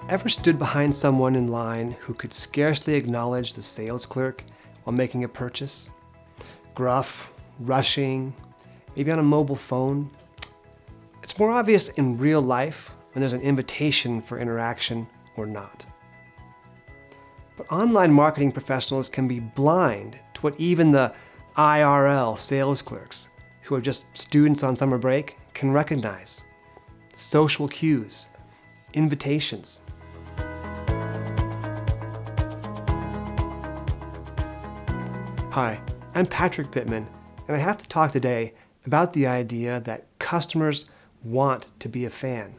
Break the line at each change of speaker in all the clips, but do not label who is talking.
Ever stood behind someone in line who could scarcely acknowledge the sales clerk while making a purchase? Gruff, rushing, maybe on a mobile phone. It's more obvious in real life when there's an invitation for interaction or not. But online marketing professionals can be blind to what even the IRL sales clerks, who are just students on summer break, can recognize. Social cues, invitations. Hi, I'm Patrick Pittman, and I have to talk today about the idea that customers want to be a fan.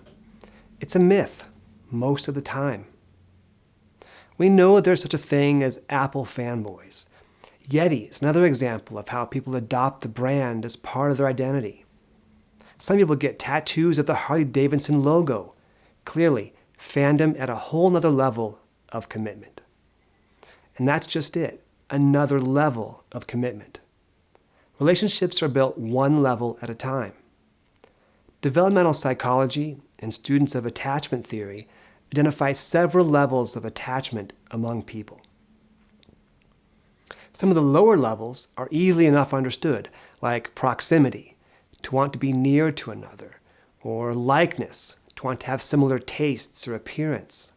It's a myth most of the time. We know there's such a thing as Apple fanboys. Yeti is another example of how people adopt the brand as part of their identity. Some people get tattoos of the Harley-Davidson logo. Clearly, fandom at a whole nother level of commitment. And that's just it, another level of commitment. Relationships are built one level at a time. Developmental psychology and students of attachment theory identify several levels of attachment among people. Some of the lower levels are easily enough understood, like proximity, to want to be near to another, or likeness, to want to have similar tastes or appearance.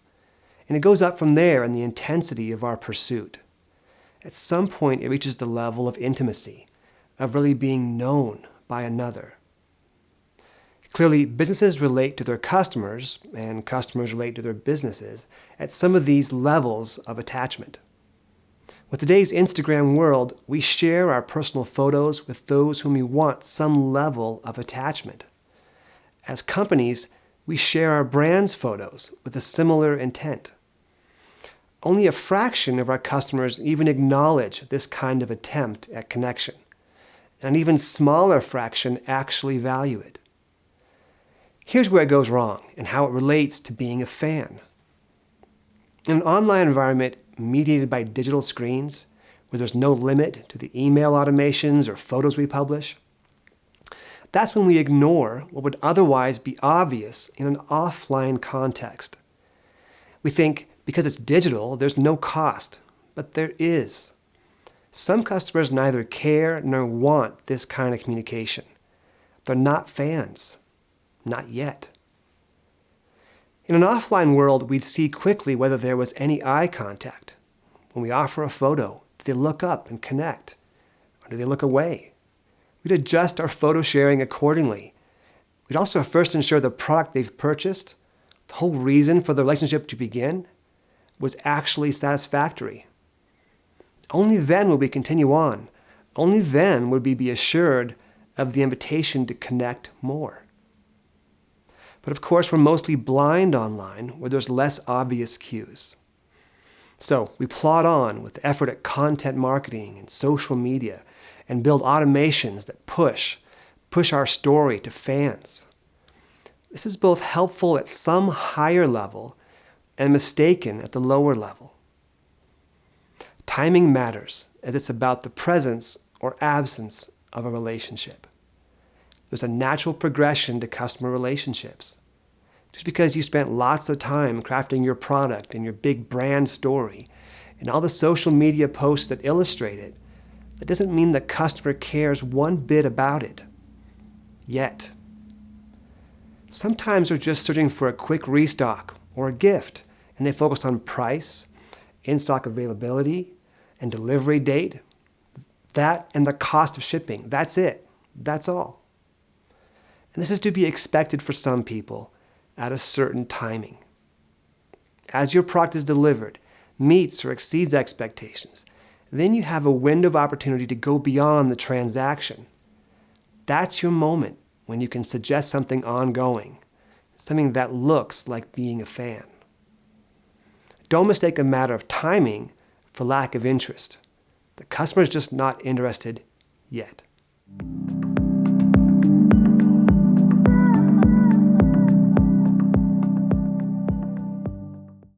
And it goes up from there in the intensity of our pursuit. At some point, it reaches the level of intimacy, of really being known by another. Clearly, businesses relate to their customers, and customers relate to their businesses at some of these levels of attachment. With today's Instagram world, we share our personal photos with those whom we want some level of attachment. As companies, we share our brand's photos with a similar intent. Only a fraction of our customers even acknowledge this kind of attempt at connection, and an even smaller fraction actually value it. Here's where it goes wrong and how it relates to being a fan. In an online environment mediated by digital screens, where there's no limit to the email automations or photos we publish, that's when we ignore what would otherwise be obvious in an offline context. We think because it's digital, there's no cost, but there is. Some customers neither care nor want this kind of communication. They're not fans. Not yet. In an offline world, we'd see quickly whether there was any eye contact. When we offer a photo, do they look up and connect? Or do they look away? We'd adjust our photo sharing accordingly. We'd also first ensure the product they've purchased, the whole reason for the relationship to begin, was actually satisfactory. Only then would we continue on. Only then would we be assured of the invitation to connect more. But of course, we're mostly blind online where there's less obvious cues. So we plod on with the effort at content marketing and social media and build automations that push our story to fans. This is both helpful at some higher level and mistaken at the lower level. Timing matters, as it's about the presence or absence of a relationship. There's a natural progression to customer relationships. Just because you spent lots of time crafting your product and your big brand story and all the social media posts that illustrate it, that doesn't mean the customer cares one bit about it. Yet. Sometimes they're just searching for a quick restock or a gift, and they focus on price, in-stock availability, and delivery date. That and the cost of shipping. That's it. That's all. And this is to be expected for some people at a certain timing. As your product is delivered, meets or exceeds expectations, then you have a window of opportunity to go beyond the transaction. That's your moment when you can suggest something ongoing, something that looks like being a fan. Don't mistake a matter of timing for lack of interest. The customer is just not interested yet.